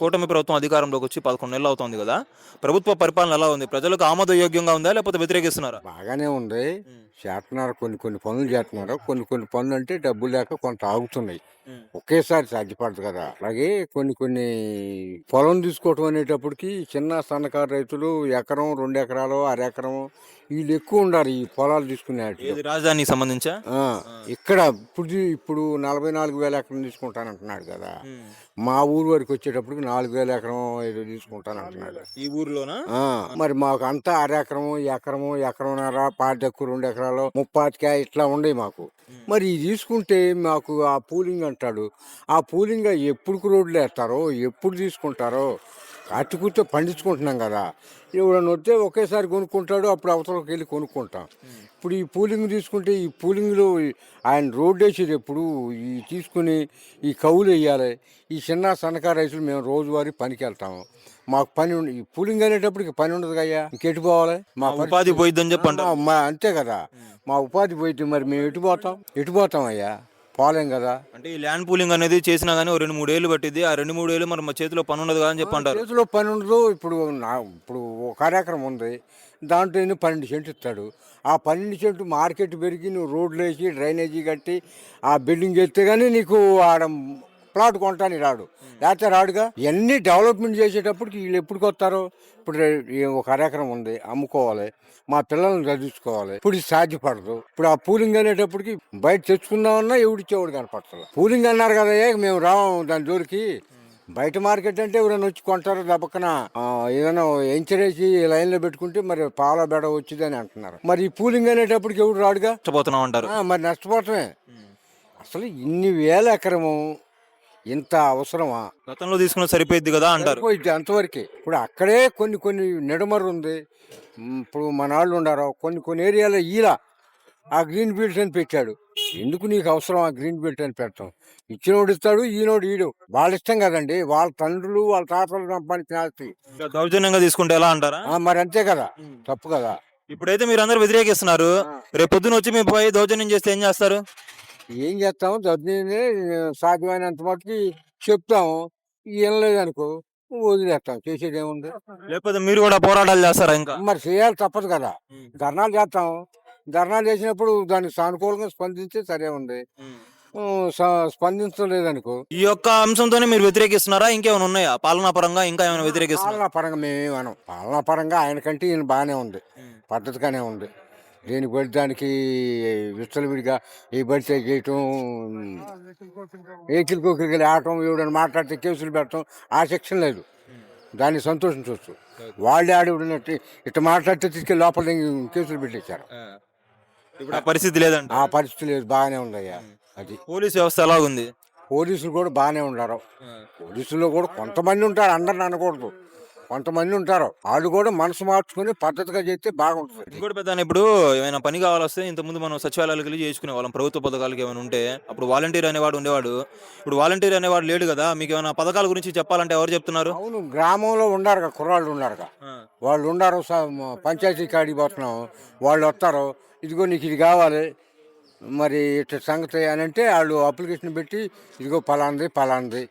కూటమి ప్రభుత్వం అధికారంలోకి వచ్చి 11 నెలలు అవుతోంది కదా! ప్రభుత్వ పరిపాలన ఎలా ఉంది? ప్రజలకు ఆమోదయోగ్యంగా ఉందా? లేకపోతే వ్యతిరేకిస్తున్నారా? బాగానే ఉంది. హ్మ్. చేత్తన్నారు, కొన్ని కొన్ని పనులు చేత్తన్నారు. కొన్ని కొన్ని పనులంటే డబ్బులు లేక కొంత ఆగుతున్నాయి. హ్మ్. ఒకేసారి సాధ్యపడదు కదా! అలాగే కొన్ని కొన్ని పొలం తీసుకోవటం అనేటప్పటికి చిన్న సన్నకారు రైతులు ఎకరం, 2 ఎకరాలు, అరెకరం వీళ్ళు ఎక్కువ ఉండారు ఈ పొలాలు తీసుకునే ఆటిలో. ఏది రాజధానికి సంబంధించా? ఆ! ఆ! ఇక్కడ ఇప్పుడు 44,000 ఎకరం తీసుకుంటానంటున్నాడు కదా! హ్మ్. మా ఊరు వరకు వచ్చేటప్పటికి 4,000 ఎకరం ఏదో తీసుకుంటానంటున్నాడు. ఈ ఊర్లోనా? ఆ! మరి మాకు అంతా అరెకరము, ఎకరము, ఎకరంన్నర, పాతికు 2 ఎకరాలు, ముప్పాతిక ఇట్లా ఉండేవి మాకు. హ్మ్. మరి ఇది తీసుకుంటే మాకు ఆ పూలింగ్ అంటాడు. ఆ పూలింగ్ ఎప్పుడుకి రోడ్లు వేస్తారో, ఎప్పుడు తీసుకుంటారో అట్టుకుతో పండించుకుంటున్నాం కదా! ఎవడన్నా వస్తే ఒకేసారి కొనుక్కుంటాడు. అప్పుడు అవతలకి వెళ్ళి కొనుక్కుంటాం. హ్మ్. ఇప్పుడు ఈ పూలింగ్ తీసుకుంటే ఈ పూలింగ్‌లో ఆయన రోడ్డు వేసేది ఎప్పుడు? ఈ తీసుకొని ఈ కౌలు వేయాలి. ఈ చిన్న సన్నకారు రైతులు మేము రోజువారీ పనికెళ్తాము. మాకు పని ఉండి ఈ పూలింగ్ అనేటప్పటికి పని ఉండదుగయ్యా! ఇంకెటు పోవాలి? మా ఉపాధి పరిస్థితి పోయిద్దని చెప్పి అంటారు. అంతే కదా! హ్మ్. మా ఉపాధి పోయిద్ది మరి మేము ఎటు పోతాం? ఎటు పోతామయ్యా? పోలేం కదా! అంటే ఈ ల్యాండ్ పూలింగ్ అనేది చేసినా గాని ఓ 2, 3 ఏళ్ళు పట్టిద్ది. ఆ 2, 3 ఏళ్ళు మరి మా చేతిలో పనుండదు కదా! అని చెప్పి అంటారు. చేతిలో పని ఉండదు. ఇప్పుడు ఒక అరెకరం ఉంది. దాంట్లో ఈయన 12 సెంట్లు ఇస్తాడు. ఆ 12 సెంట్లు మార్కెట్ పెరిగి నువ్వు రోడ్లేసి, డ్రైనేజీ కట్టి, ఆ బిల్డింగ్ ఎత్తే గానీ నీకు ఆడ ప్లాట్ కొంటానికి రాడు. లేకపోతే రాడుగా. ఇయన్నీ డెవలప్‌మెంట్ చేసేటప్పటికి వీళ్ళు ఎప్పుడుకొస్తారో, ఇప్పుడు ఈ ఒక అరెకరం ఉంది అమ్ముకోవాలి. మా పిల్లల్ని చదివించుకోవాలి. ఇప్పుడు ఇది సాధ్యపడదు. ఇప్పుడు ఆ పూలింగ్ అనేటప్పటికి బయట తెచ్చుకుందామన్నా ఎవడిచ్చేవాడు కనపడతలేదు. పూలింగ్ అన్నారు కదయ్యా మేము రాము దాని జోలికి. బయట మార్కెట్ అంటే ఎవరైనా వచ్చి కొంటారు దబ్బక్కన ఏదైనా ఎంచరేసి లైన్లో పెట్టుకుంటే మరి పాల బెడ వచ్చిందని అంటున్నారు. మరి ఈ పూలింగ్ అనేటప్పటికి ఎవడు రాడుగా. నష్టపోతున్నాం అంటారు. మరి నష్టపోవటమే. హ్మ్. అసలు ఇన్ని వేల ఎకరము ఇంత అవసరమా? గతంలో తీసుకున్నది సరిపోయిద్ది కదా! అంటారు. సరిపోయిద్ది అంతవరకే. ఇప్పుడు అక్కడే కొన్ని కొన్ని నెడమరు ఉంది. ఇప్పుడు మన వాళ్ళు ఉండారు కొన్ని కొన్ని ఏరియాలో ఈల ఆ గ్రీన్ బెల్ట్ అని పెట్టాడు. ఎందుకు నీకు అవసరం ఆ గ్రీన్ బెల్ట్ అని పెట్టడం? ఇచ్చినోడు ఇస్తాడు, ఈనోడు ఈడు. వాళ్ళ ఇష్టం కదండి. వాళ్ళ తండ్రులు వాళ్ళ తాతలు సంపాదించిన ఆస్తి. ఇంకా దౌర్జన్యంగా తీసుకుంటే ఎలా అంటారా? మరి అంతే కదా, హ్మ్. తప్పు కదా. ఇప్పుడైతే మీరందరూ వ్యతిరేకిస్తున్నారు. ఆ. రేపొద్దున వచ్చి మీపై దౌర్జన్యం చేస్తే ఏం చేస్తారు? ఏం చేస్తాము దర్జీని సాధ్యమైనంత మట్టుకి చెప్తాము. వినలేదనుకో వదిలేస్తాం. చేసేది ఏముంది. లేకపోతే మీరు కూడా పోరాటాలు చేస్తారా ఇంకా? మరి చేయాలి తప్పదు కదా. హ్మ్. ధర్నాలు చేస్తాం. ధర్నాలు చేసినప్పుడు దానికి సానుకూలంగా స్పందించి సరే ఉంది. హ్మ్. స్పందించలేదనుకో ఈ యొక్క అంశంతోనే మీరు వ్యతిరేకిస్తున్నారా? ఇంకేమైనా ఉన్నాయా? పాలనా పరంగా ఇంకా ఏమైనా వ్యతిరేకిస్తున్నారా? పాలనా పరంగా మేమేం అనం. పాలనా పరంగా ఆయనకంటే ఈయన బాగానే ఉంది. హ్మ్. పద్ధతిగానే ఉంది. దేనికి బట్టి దానికి విచ్చలవిడిగా ఏ బడితే చేయటం, ఏకిలి కోకిలికి ఆడటం, ఎవడని మాట్లాడితే కేసులు పెట్టడం ఆ సెక్షన్ లేదు. హ్మ్. దాన్ని సంతోషించవచ్చు. ఓకే. వాళ్ళే ఆడినట్టు ఇట్లా మాట్లాడితే తీసుకెళ్ళి లోపల కేసులు పెట్టేశారు. ఆ! ఇప్పుడు ఆ పరిస్థితి లేదంట. ఆ పరిస్థితి లేదు, బాగానే ఉందయ్యా. హ్మ్. అది పోలీస్ వ్యవస్థ ఎలాగుంది? పోలీసులు కూడా బాగానే ఉన్నారు. ఆ! పోలీసుల్లో కూడా కొంతమంది ఉంటారు, అందరిని అనకూడదు. కొంతమంది ఉంటారు, వాళ్ళు కూడా మనసు మార్చుకుని పద్ధతిగా చేస్తే బాగుంటుంది. ఇంకోటి పెద్దాయన ఇప్పుడు ఏమైనా పని కావాలొస్తే ఇంతకుముందు మనం సచివాలయాలకు వెళ్లి చేసుకునేవాళ్ళం. ప్రభుత్వ పథకాలకి ఏమైనా ఉంటే. అప్పుడు వాలంటీర్ అనేవాడు ఉండేవాడు. ఇప్పుడు వాలంటీర్ అనేవాడు లేడు గదా! మీకేమైనా పథకాల గురించి చెప్పాలంటే ఎవరు చెప్తున్నారు? అవును, గ్రామంలో ఉండారుగా, కుర్రాళ్ళు ఉండారుగా. ఆ! వాళ్ళు ఉండారు, పంచాయతీ కాడికి పోతున్నాం, వాళ్ళు వస్తారు, ఇదిగో నీకు ఇది కావాలి మరి ఇట్లా సంగతి అని అంటే వాళ్ళు అప్లికేషన్ పెట్టి ఇదిగో పలాంది పలాంది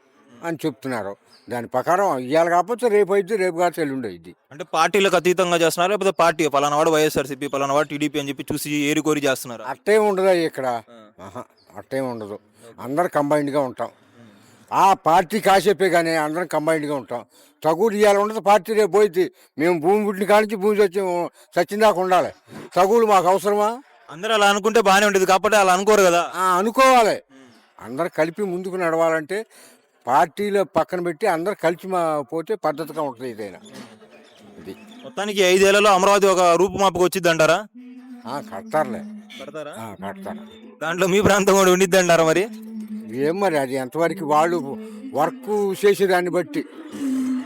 అని చెప్తున్నారు. దాని ప్రకారం ఇవాళ కాకపోతే రేపు అయితే, రేపు కాకపోతే ఎల్లుండి అయింది. అంటే పార్టీలకు అతీతంగా చేస్తున్నారా? లేకపోతే పార్టీ పలానా వాడు వైఎస్ఆర్‌సీపీ, పలానా వాడు టీడీపీ అని చెప్పి చూసి ఏరి కోరి చేస్తున్నారా? అట్టేం ఉండదు ఇక్కడ. ఆ! ఆహా, అట్టేం ఉండదు. ఓకే. అందరు కంబైన్డ్గా ఉంటాం. హ్మ్. ఆ పార్టీ కాసేపే కానీ అందరం కంబైన్డ్గా ఉంటాం. తగులు ఇవాళ ఉండదు, పార్టీ రేపు పోయింది. మేము భూమి పుట్టిన కానించి భూమి సచ్చిందాకా ఉండాలి. తగులు మాకు అవసరమా? అందరూ అలా అనుకుంటే బానే ఉండేది. కాకపోతే అలా అనుకోరు గదా! అనుకోవాలి. హ్మ్. అందరు కలిపి ముందుకు నడవాలంటే పార్టీలో పక్కన పెట్టి అందరు కలిసి పోతే పద్ధతిగా ఉంటుంది ఏదైనా. ఇది మొత్తానికి 5 ఏళ్లలో అమరావతి ఒక రూపుమాపుకు వచ్చిద్దంటారా? కడతారులే. కడతారా? కడతారు. దాంట్లో మీ ప్రాంతం కూడా ఉండిద్దంటారా మరి? ఏం మరి అది ఎంతవరకు వాళ్ళు వర్క్ చేసేదాన్ని బట్టి,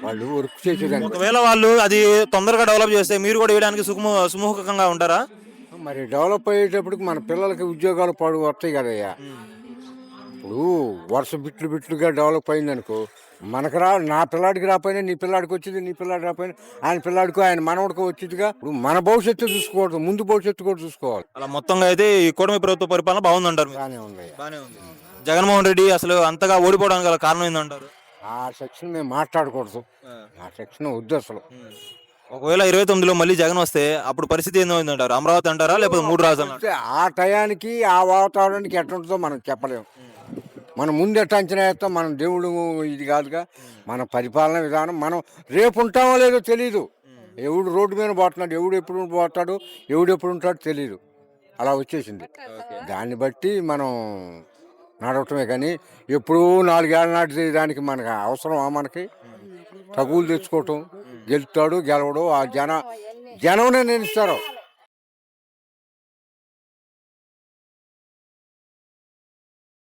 వాళ్ళు వర్క్ చేసేదాన్ని బట్టి. ఒకవేళ వాళ్ళు అది తొందరగా డెవలప్ చేస్తే మీరు కూడా వేయడానికి సుముఖంగా ఉంటారా? మరి డెవలప్ అయ్యేటప్పటికి మన పిల్లలకి ఉద్యోగాలు వస్తాయి కదయ్యా. హ్మ్. ఇప్పుడు వరుస బిట్లు బిట్లుగా డెవలప్ అయిందనుకో, మనకు నా పిల్లాడికి రాపోయినా నీ పిల్లాడికి వచ్చింది, నీ పిల్లాడి రాపోయినా ఆయన పిల్లాడికో ఆయన మనవడికో వచ్చిందిగా. ఇప్పుడు మన భవిష్యత్తు చూసుకోవద్దు, ముందు భవిష్యత్తు కూడా చూసుకోవాలి. అలా మొత్తంగా అయితే ఈ కూటమి ప్రభుత్వ పరిపాలన బాగుందంటారు మీరు? బాగానే ఉంది. బానే ఉంది. జగన్మోహన్ రెడ్డి అసలు అంతగా ఓడిపోవడానికి గల కారణం ఏందంటారు? ఆ సెక్షన్ మేము మాట్లాడకూడదు. ఆ సెక్షన్ వద్దు అసలు. ఒకవేళ 29లో మళ్ళీ జగన్ వస్తే అప్పుడు పరిస్థితి ఏందంటారు? అమరావతి అంటారా? లేకపోతే 3 రాజధానులు వస్తే ఆ టయానికి ఆ వాతావరణానికి ఎట్లుంటుందో మనం చెప్పలేము. మనం ముందు ఎట్లా అంచనా వేస్తాం? మనం దేవుడు ఇది కాదుగా. మన పరిపాలన విధానం మనం రేపు ఉంటామో లేదో తెలీదు. ఎవడు రోడ్డు మీద పోతున్నాడు, ఎవడు ఎప్పుడు పోతాడు, ఎవడు ఎప్పుడు ఉంటాడో తెలీదు. అలా వచ్చేసింది. దాన్ని బట్టి మనం నడవటమే కానీ ఎప్పుడూ 4 ఏళ్ళ నాటి దానికి మనకు అవసరమా? మనకి తగులు తెచ్చుకోవటం, గెలుస్తాడు గెలవడు ఆ జనంనే నిర్ణయిస్తారు.